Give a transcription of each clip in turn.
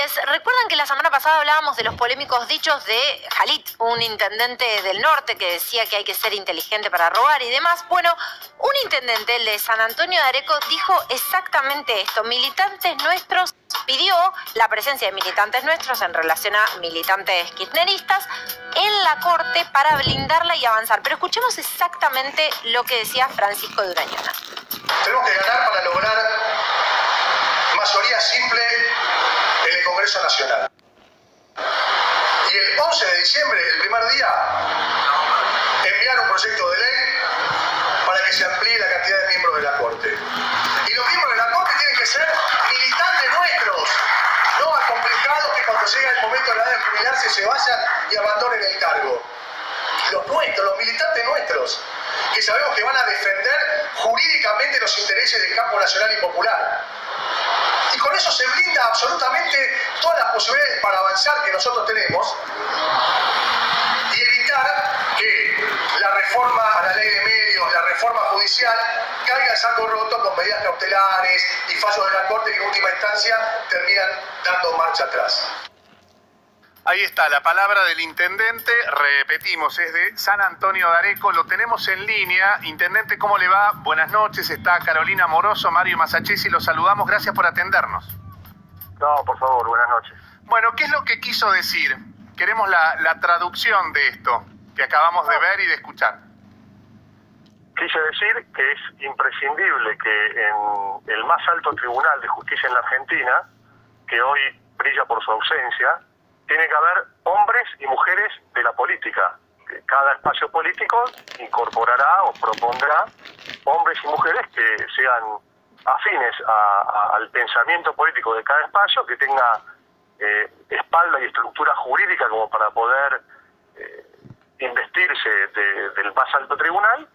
noches. ¿Recuerdan que la semana pasada hablábamos de los polémicos dichos de Khalid, un intendente del norte que decía que hay que ser inteligente para robar y demás? Bueno, un intendente, el de San Antonio de Areco, dijo exactamente esto. Militantes nuestros, pidió la presencia de militantes nuestros en relación a militantes kirchneristas en la corte para blindarla y avanzar. Pero escuchemos exactamente lo que decía Francisco de Urañona. Tenemos que ganar para lograr mayoría simple en el Congreso Nacional. Y el 11 de diciembre, el primer día, enviar un proyecto de ley para que se amplíe la cantidad de miembros de la Corte. Y los miembros de la Corte tienen que ser militantes nuestros, no acomplejados que cuando llega el momento de la edad de jubilarse se vayan y abandonen el cargo. Los nuestros, los militantes nuestros, que sabemos que van a defender jurídicamente los intereses del campo nacional y popular. Y con eso se blinda absolutamente todas las posibilidades para avanzar que nosotros tenemos y evitar que la reforma a la ley de medios, la reforma judicial, caiga en saco roto con medidas cautelares y fallos de la Corte que en última instancia terminan dando marcha atrás. Ahí está la palabra del intendente, repetimos, es de San Antonio de Areco, lo tenemos en línea. Intendente, ¿cómo le va? Buenas noches, está Carolina Moroso, Mario Masachesi, los saludamos, gracias por atendernos. No, por favor, buenas noches. Bueno, ¿qué es lo que quiso decir? Queremos la traducción de esto que acabamos de ver y de escuchar. Quise decir que es imprescindible que en el más alto tribunal de justicia en la Argentina, que hoy brilla por su ausencia, tiene que haber hombres y mujeres de la política. Que cada espacio político incorporará o propondrá hombres y mujeres que sean afines al pensamiento político de cada espacio, que tenga espalda y estructura jurídica como para poder investirse del más alto tribunal,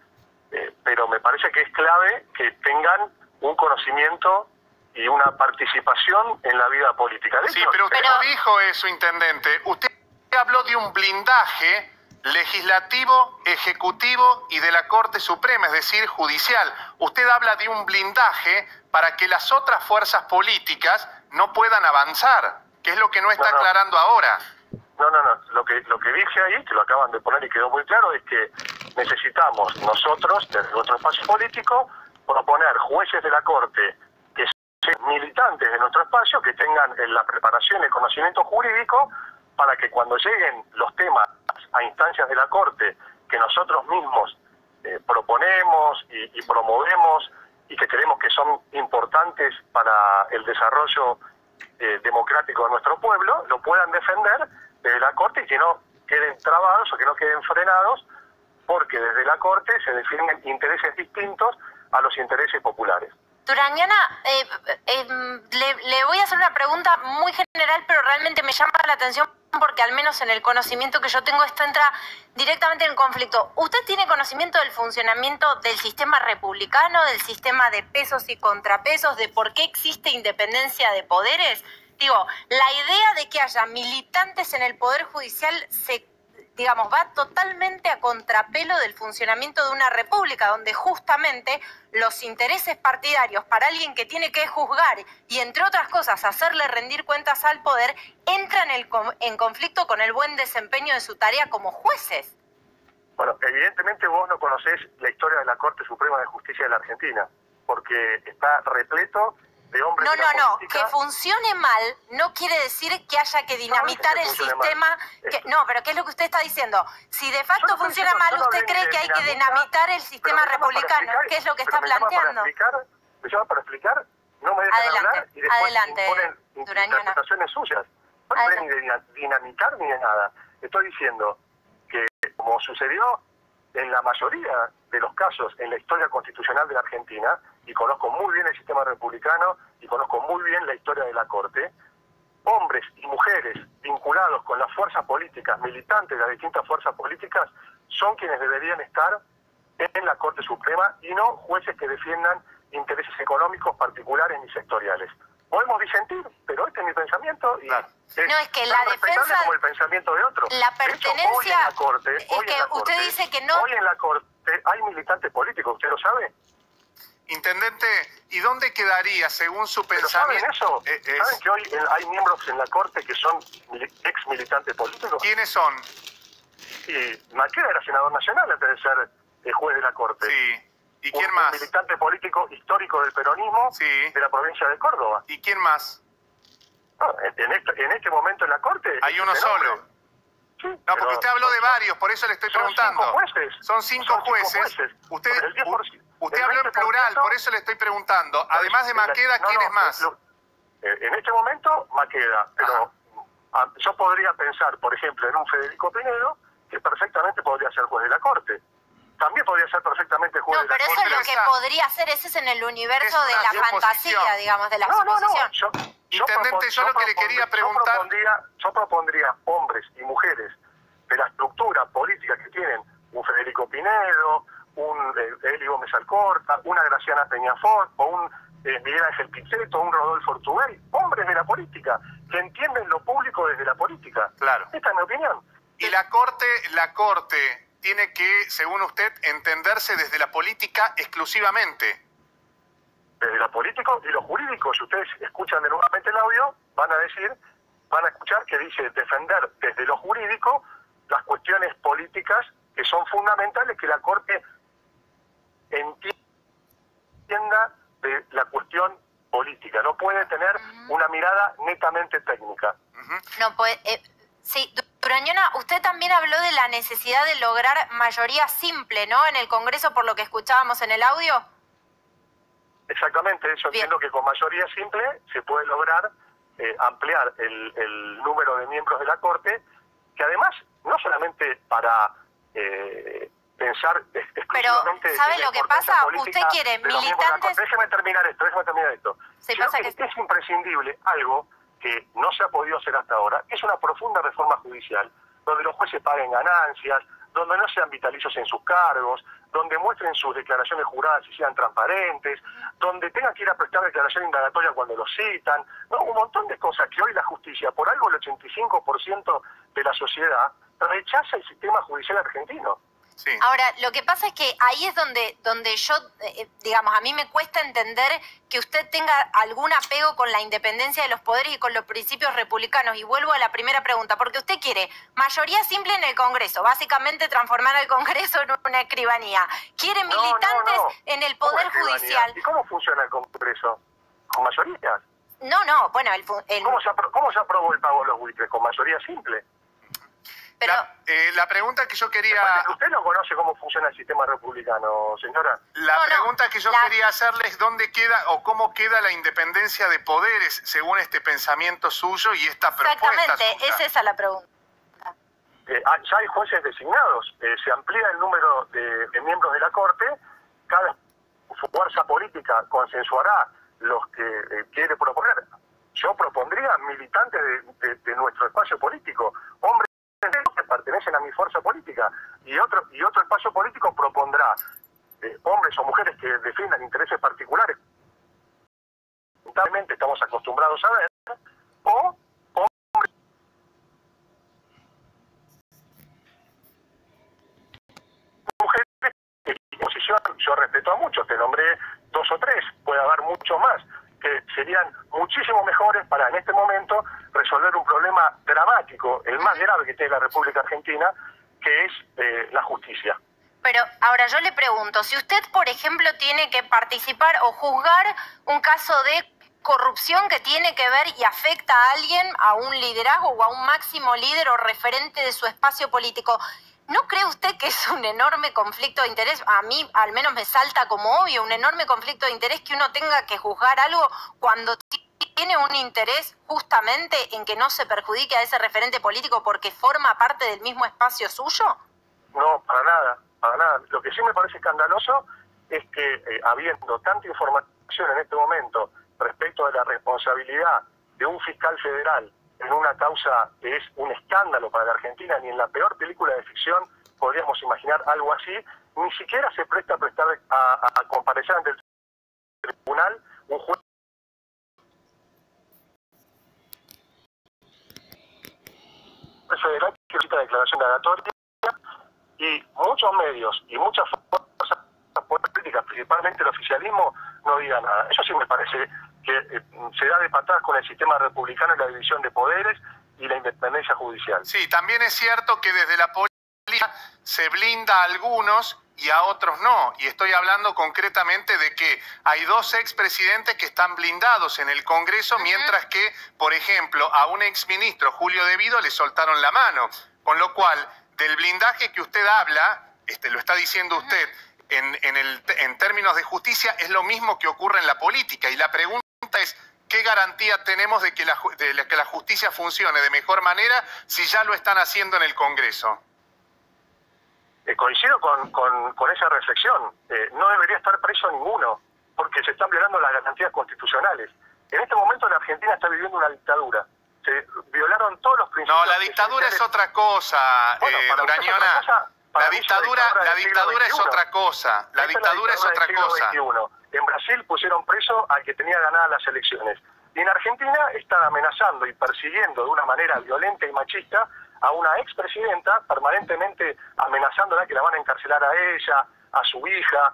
pero me parece que es clave que tengan un conocimiento y una participación en la vida política. Sí, pero usted no dijo eso, intendente. Usted habló de un blindaje legislativo, ejecutivo y de la Corte Suprema, es decir, judicial. Usted habla de un blindaje para que las otras fuerzas políticas no puedan avanzar, que es lo que no está aclarando ahora. No. Lo que dije ahí, que lo acaban de poner y quedó muy claro, es que necesitamos nosotros, desde nuestro espacio político, proponer jueces de la Corte que sean militantes de nuestro espacio, que tengan la preparación y el conocimiento jurídico, para que cuando lleguen los temas a instancias de la Corte que nosotros mismos proponemos y promovemos y que creemos que son importantes para el desarrollo democrático de nuestro pueblo, lo puedan defender desde la Corte y que no queden trabados o que no queden frenados, porque desde la Corte se definen intereses distintos a los intereses populares. Urañona, le voy a hacer una pregunta muy general, pero realmente me llama la atención porque al menos en el conocimiento que yo tengo esto entra directamente en conflicto. ¿Usted tiene conocimiento del funcionamiento del sistema republicano, del sistema de pesos y contrapesos, de por qué existe independencia de poderes? Digo, la idea de que haya militantes en el Poder Judicial va totalmente a contrapelo del funcionamiento de una república, donde justamente los intereses partidarios para alguien que tiene que juzgar y, entre otras cosas, hacerle rendir cuentas al poder, entran en conflicto con el buen desempeño de su tarea como jueces. Bueno, evidentemente vos no conocés la historia de la Corte Suprema de Justicia de la Argentina, porque está repleto de hombres de la política. Que funcione mal no quiere decir que haya que dinamitar el sistema. No, pero ¿qué es lo que usted está diciendo? Si de facto funciona mal, ¿usted cree que hay que dinamitar el sistema republicano? ¿Qué es lo que está planteando? Me llama para explicar, no me dejan hablar y después imponen interpretaciones suyas. No pueden ni dinamitar ni de nada. Estoy diciendo que, como sucedió en la mayoría de los casos en la historia constitucional de la Argentina, y conozco muy bien el sistema republicano y conozco muy bien la historia de la Corte, hombres y mujeres vinculados con las fuerzas políticas, militantes de las distintas fuerzas políticas, son quienes deberían estar en la Corte Suprema y no jueces que defiendan intereses económicos particulares ni sectoriales. Podemos disentir, pero este es mi pensamiento y es que la defensa como el pensamiento de otros. La pertenencia hoy en la Corte, usted dice que no. Hoy en la Corte hay militantes políticos, ¿usted lo sabe? Intendente, ¿y dónde quedaría, según su Pero pensamiento? ¿saben eso? ¿Saben que hoy hay miembros en la Corte que son ex militantes políticos? ¿Quiénes son? Y Maqueda era senador nacional antes de ser juez de la Corte. Sí. ¿Y quién un más? militante político histórico del peronismo Sí. de la provincia de Córdoba. ¿Y quién más? No, en este momento en la Corte... Hay uno solo. Sí, No, porque usted habló de varios, por eso le estoy preguntando. Son 5 jueces. Son cinco jueces. Usted, El 10%, usted el habló en 20%, plural, por eso le estoy preguntando. Además de Maqueda, ¿quién es más? En este momento, Maqueda, pero yo podría pensar, por ejemplo, en un Federico Pinedo, que perfectamente podría ser juez de la Corte. También podría ser perfectamente juez No, de la pero Corte. eso es lo que podría ser, ese es en el universo Es de una la suposición. fantasía, digamos, de la suposición. Intendente, yo lo que le quería preguntar... Yo propondría hombres y mujeres de la estructura política que tienen un Federico Pinedo, un Eli Gómez Alcorta, una Graciana Peñafort, o un Miguel Ángel Pizzetto, un Rodolfo Ortubey, hombres de la política, que entienden lo público desde la política. Claro. Esta es mi opinión. Y la Corte tiene que, según usted, entenderse desde la política exclusivamente. Desde lo político y lo jurídico. Si ustedes escuchan de nuevamente el audio, van a escuchar que dice defender desde lo jurídico las cuestiones políticas que son fundamentales, que la Corte entienda de la cuestión política. No puede tener una mirada netamente técnica. No, pues, sí, Durañona, usted también habló de la necesidad de lograr mayoría simple, ¿no? En el Congreso, por lo que escuchábamos en el audio. Exactamente, yo entiendo que con mayoría simple se puede lograr ampliar el número de miembros de la Corte, que además, no solamente para pensar exclusivamente... Pero, ¿sabe lo que pasa? Usted quiere militantes... Déjeme terminar esto. Sí, Creo pasa que que... es imprescindible algo que no se ha podido hacer hasta ahora, que es una profunda reforma judicial, donde los jueces paguen ganancias, donde no sean vitalicios en sus cargos, donde muestren sus declaraciones juradas y sean transparentes, donde tengan que ir a prestar declaración indagatoria cuando los citan, ¿no? Un montón de cosas que hoy la justicia, por algo el 85% de la sociedad, rechaza el sistema judicial argentino. Sí. Ahora, lo que pasa es que ahí es donde yo, digamos, a mí me cuesta entender que usted tenga algún apego con la independencia de los poderes y con los principios republicanos. Y vuelvo a la primera pregunta, porque usted quiere mayoría simple en el Congreso, básicamente transformar al Congreso en una escribanía. Quiere militantes en el Poder Judicial. ¿Y cómo funciona el Congreso? ¿Con mayoría? No, bueno, ¿Cómo se aprobó el pago de los buitres? ¿Con mayoría simple? Pero... La pregunta que yo quería... ¿Usted no conoce cómo funciona el sistema republicano, señora? La pregunta que yo quería hacerle es dónde queda o cómo queda la independencia de poderes según este pensamiento suyo y esta propuesta suya. Exactamente, es esa la pregunta. Ya hay jueces designados, se amplía el número de miembros de la Corte, cada fuerza política consensuará los que quiere proponer. Yo propondría militantes de nuestro espacio político, hombres que pertenecen a mi fuerza política, y otro espacio político propondrá hombres o mujeres que defiendan intereses particulares, lamentablemente estamos acostumbrados a ver, o hombres mujeres que en posición, yo respeto a muchos, te nombré 2 o 3, puede haber mucho más, que serían muchísimo mejores para en este momento resolver un problema dramático, el más grave que tiene la República Argentina, que es la justicia. Pero ahora yo le pregunto, si usted, por ejemplo, tiene que participar o juzgar un caso de corrupción que tiene que ver y afecta a alguien, a un liderazgo o a un máximo líder o referente de su espacio político, ¿no cree usted que es un enorme conflicto de interés? A mí al menos me salta como obvio, un enorme conflicto de interés que uno tenga que juzgar algo cuando tiene un interés justamente en que no se perjudique a ese referente político porque forma parte del mismo espacio suyo. No, para nada, para nada. Lo que sí me parece escandaloso es que habiendo tanta información en este momento respecto de la responsabilidad de un fiscal federal en una causa que es un escándalo para la Argentina, ni en la peor película de ficción podríamos imaginar algo así, ni siquiera se presta a comparecer ante el tribunal un juez federal que necesita declaración indagatoria, y muchos medios y muchas fuerzas políticas políticas, principalmente el oficialismo, no diga nada. Eso sí me parece que se da de patadas con el sistema republicano y la división de poderes y la independencia judicial. Sí, también es cierto que desde la política se blinda a algunos y a otros no. Y estoy hablando concretamente de que hay 2 expresidentes que están blindados en el Congreso, mientras que, por ejemplo, a un exministro, Julio De Vido, le soltaron la mano. Con lo cual, del blindaje que usted habla, lo está diciendo usted, en términos de justicia, es lo mismo que ocurre en la política. Y la pregunta es, ¿qué garantía tenemos de que la justicia funcione de mejor manera si ya lo están haciendo en el Congreso? Coincido con esa reflexión. No debería estar preso ninguno, porque se están violando las garantías constitucionales. En este momento la Argentina está viviendo una dictadura. Se violaron todos los principios. No, la dictadura es otra cosa, Durañona. La dictadura es otra cosa. La dictadura es otra cosa. En Brasil pusieron preso al que tenía ganadas las elecciones. Y en Argentina están amenazando y persiguiendo de una manera violenta y machista a una expresidenta, permanentemente amenazándola que la van a encarcelar a ella, a su hija,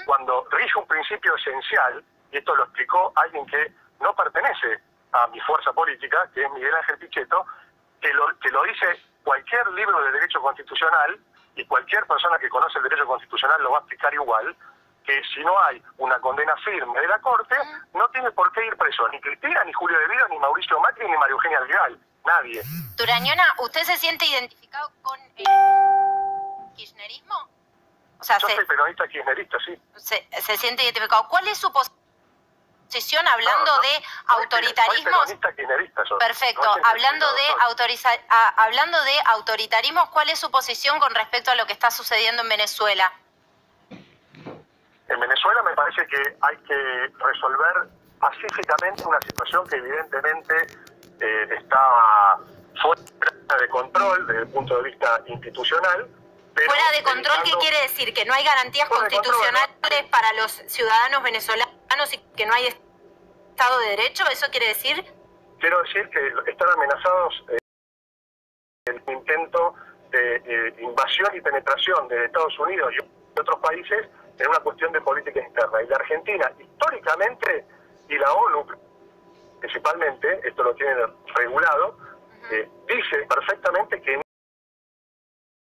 cuando rige un principio esencial, y esto lo explicó alguien que no pertenece a mi fuerza política, que es Miguel Ángel Pichetto, que lo dice cualquier libro de derecho constitucional, y cualquier persona que conoce el derecho constitucional lo va a explicar igual, que si no hay una condena firme de la Corte, no tiene por qué ir preso ni Cristina, ni Julio De Vido, ni Mauricio Macri, ni María Eugenia Vidal. Nadie. Durañona, ¿usted se siente identificado con el kirchnerismo? O sea, yo soy peronista kirchnerista, sí. Se siente identificado. ¿Cuál es su posición hablando de autoritarismos? Soy peronista kirchnerista, perfecto. No hablando de autoritarismos, ¿cuál es su posición con respecto a lo que está sucediendo en Venezuela? En Venezuela me parece que hay que resolver pacíficamente una situación que evidentemente está fuera de control desde el punto de vista institucional. Pero fuera de control, ¿qué quiere decir? ¿Que no hay garantías constitucionales para los ciudadanos venezolanos y que no hay Estado de Derecho? ¿Eso quiere decir? Quiero decir que están amenazados el intento de invasión y penetración de Estados Unidos y otros países en una cuestión de política interna. Y la Argentina, históricamente, y la ONU principalmente, esto lo tiene regulado, dice perfectamente que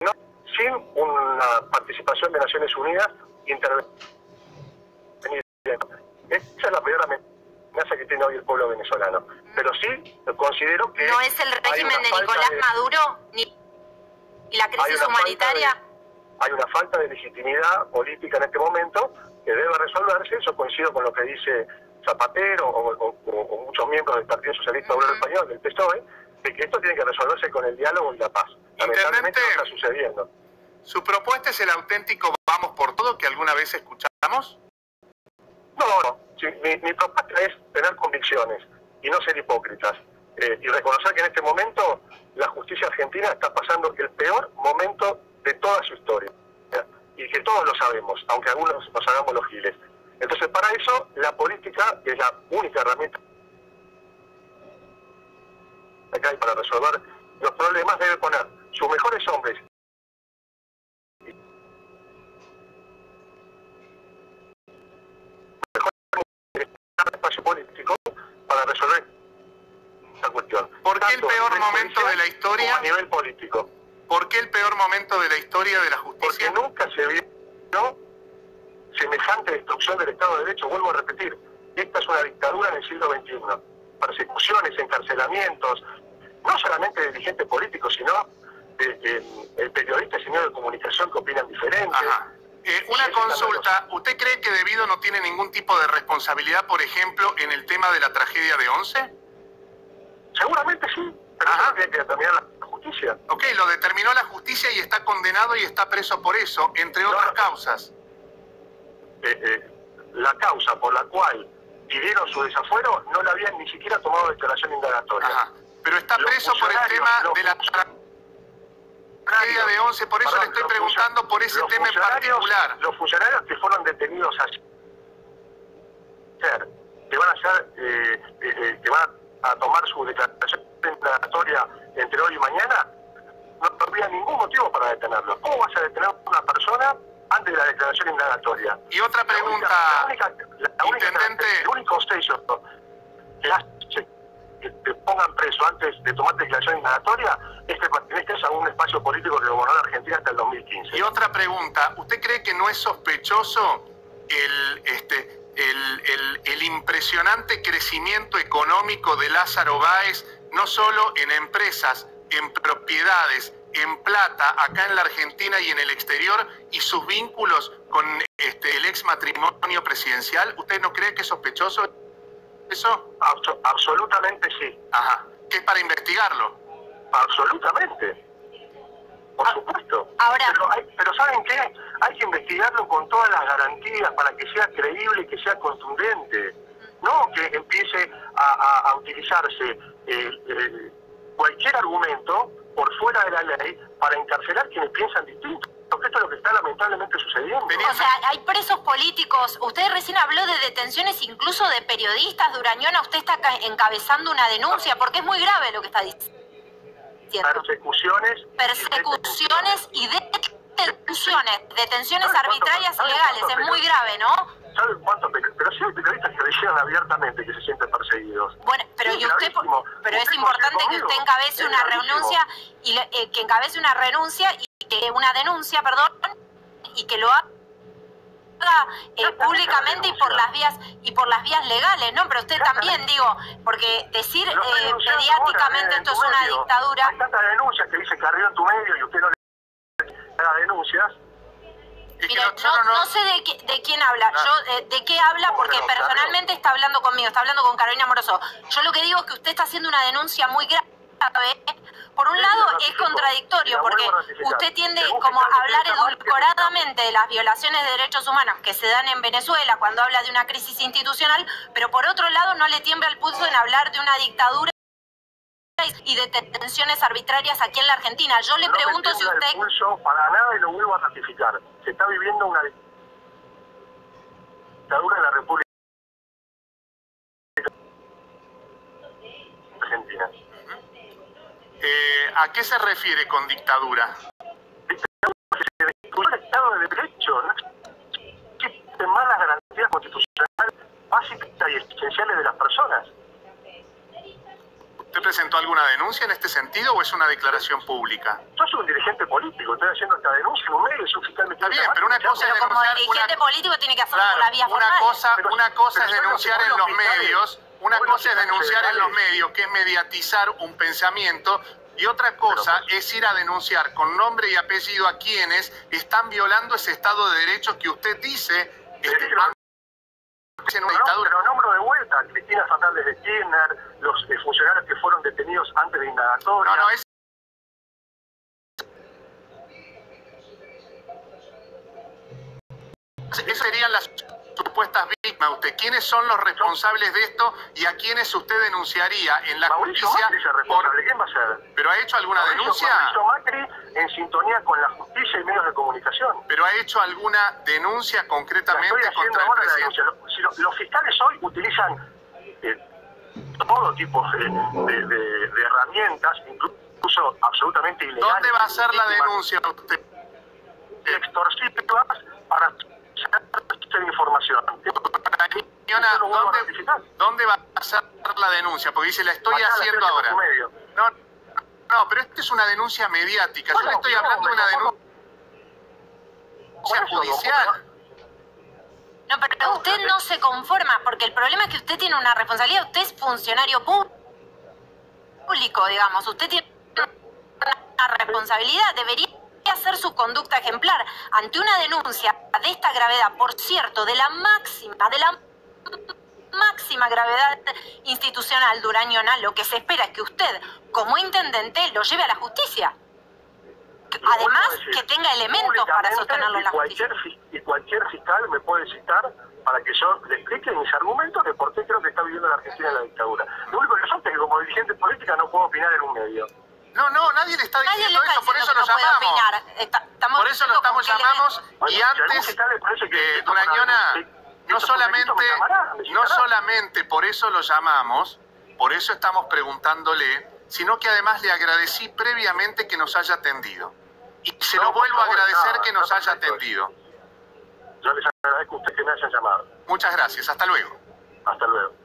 no, sin una participación de Naciones Unidas, intervenir. Esa es la peor amenaza que tiene hoy el pueblo venezolano. Pero sí considero que... ¿No es el régimen de Nicolás Maduro ni la crisis humanitaria? Hay una falta de legitimidad política en este momento que debe resolverse. Eso coincido con lo que dice Zapatero o muchos miembros del Partido Socialista Obrero Español, del PSOE, de que esto tiene que resolverse con el diálogo y la paz. Lamentablemente no está sucediendo. ¿Su propuesta es el auténtico vamos por todo que alguna vez escuchamos? No. Sí, mi propuesta es tener convicciones y no ser hipócritas. Y reconocer que en este momento la justicia argentina está pasando el peor momento de toda su historia. Y que todos lo sabemos, aunque algunos nos hagamos los giles. Entonces, para eso, la política, que es la única herramienta que hay para resolver los problemas, debe poner sus mejores hombres espacio político para resolver esta cuestión. ¿Por qué el peor momento de la historia? A nivel político. ¿Por qué el peor momento de la historia de la justicia? Porque nunca se vio semejante destrucción del Estado de Derecho. Vuelvo a repetir, esta es una dictadura en el siglo XXI. Persecuciones, encarcelamientos, no solamente de dirigentes políticos, sino de periodistas y medios de comunicación que opinan diferente. Una consulta, ¿usted cree que De Vido no tiene ningún tipo de responsabilidad, por ejemplo, en el tema de la tragedia de Once? Seguramente sí, pero eso tiene que determinar la justicia. Ok, lo determinó la justicia y está condenado y está preso por eso, entre otras causas. La causa por la cual pidieron su desafuero no la habían ni siquiera tomado declaración indagatoria. Pero está preso por el tema de la tragedia de Once, por eso le estoy preguntando por ese tema en particular. Los funcionarios que fueron detenidos ayer, que van a tomar su declaración indagatoria entre hoy y mañana, no había ningún motivo para detenerlos. ¿Cómo vas a detener a una persona antes de la declaración indagatoria. Y otra pregunta, intendente. El único sello que hace que te pongan preso antes de tomar declaración indagatoria es que perteneces a un espacio político que gobernó la Argentina hasta el 2015. Y otra pregunta, ¿usted cree que no es sospechoso el impresionante crecimiento económico de Lázaro Báez, no solo en empresas, en propiedades, en plata, acá en la Argentina y en el exterior, y sus vínculos con el ex matrimonio presidencial? ¿Usted no cree que es sospechoso eso? Absolutamente sí. Ajá. ¿Qué es para investigarlo? Absolutamente. Por supuesto. Ahora, pero ¿saben qué? Hay que investigarlo con todas las garantías para que sea creíble y que sea contundente. No que empiece a utilizarse cualquier argumento por fuera de la ley para encarcelar quienes piensan distinto. Porque esto es lo que está lamentablemente sucediendo. o sea, hay presos políticos. Usted recién habló de detenciones incluso de periodistas. Durañona, usted está encabezando una denuncia porque es muy grave lo que está diciendo. Persecuciones y detenciones arbitrarias y legales. Es muy grave, ¿no? ¿Saben cuántos? Pero sí hay periodistas que dijeron abiertamente que se sienten perseguidos. Bueno, pero Sí, y usted, pero es importante que usted encabece una renuncia y que encabece una renuncia y que una denuncia, perdón, y que lo haga públicamente y por las vías legales, ¿no? Pero usted también, digo, porque decir mediáticamente esto es una dictadura. Hay tantas denuncias que dice Carrió en tu medio y usted no le haga denuncias. Mire, no sé de quién habla, yo de qué habla, porque personalmente está hablando conmigo, está hablando con Carolina Moroso. Yo lo que digo es que usted está haciendo una denuncia muy grave. Por un lado es contradictorio, porque usted tiende como a hablar edulcoradamente de las violaciones de derechos humanos que se dan en Venezuela cuando habla de una crisis institucional, pero por otro lado no le tiembla el pulso en hablar de una dictadura y de detenciones arbitrarias aquí en la Argentina. Yo le pregunto si usted... El pulso para nada, y lo vuelvo a ratificar. Se está viviendo una dictadura en la República Argentina. ¿A qué se refiere con dictadura? Un Estado de Derecho, no existen más las garantías constitucionales básicas y esenciales de las personas. ¿Usted presentó alguna denuncia en este sentido o es una declaración pública? Yo soy un dirigente político, estoy haciendo esta denuncia en un medio, soy un fiscal. Está bien, pero una cosa es Pero como denunciar... dirigente político tiene que hacerlo por la vía formal. Una cosa es denunciar en los medios, una cosa es denunciar en los medios, que es mediatizar un pensamiento, y otra cosa es ir a denunciar con nombre y apellido a quienes están violando ese Estado de Derecho que usted dice en una dictadura. Pero nombro de vuelta a Cristina Fernández de Kirchner, los funcionarios que fueron detenidos antes de indagatoria. Esas serían las supuestas víctimas. ¿Usted quiénes son los responsables de esto y a quiénes usted denunciaría en la Mauricio justicia? Macri es el responsable. ¿Quién va a ser? ¿Pero ha hecho alguna denuncia? Mauricio Macri en sintonía con la justicia y medios de comunicación. ¿Pero ha hecho alguna denuncia concretamente contra el presidente? Los fiscales hoy utilizan todo tipo de herramientas, incluso absolutamente ilegales. ¿Dónde va a ser la denuncia usted? Extorsivas para hacer información. ¿Dónde va a ser la denuncia? Porque dice, la estoy haciendo ahora. No, pero esta es una denuncia mediática. Yo le estoy hablando de una denuncia judicial. No, pero usted no se conforma, porque el problema es que usted tiene una responsabilidad. Usted es funcionario público, digamos. Usted tiene una responsabilidad. Debería hacer su conducta ejemplar ante una denuncia de esta gravedad, por cierto, de la máxima gravedad institucional, Durañona. Lo que se espera es que usted, como intendente, lo lleve a la justicia. Además, que tenga elementos para sostenerlo en la justicia. Y cualquier fiscal me puede citar para que yo le explique mis argumentos de por qué creo que está viviendo la Argentina en la dictadura. Lo único que yo es que como dirigente política no puedo opinar en un medio. No, nadie le está diciendo eso, por eso lo llamamos. Por eso lo llamamos, y antes, Durañona, no solamente por eso lo llamamos, por eso estamos preguntándole, sino que además le agradecí previamente que nos haya atendido. Y se lo vuelvo a agradecer que nos haya atendido. Yo les agradezco a ustedes que me hayan llamado. Muchas gracias. Hasta luego. Hasta luego.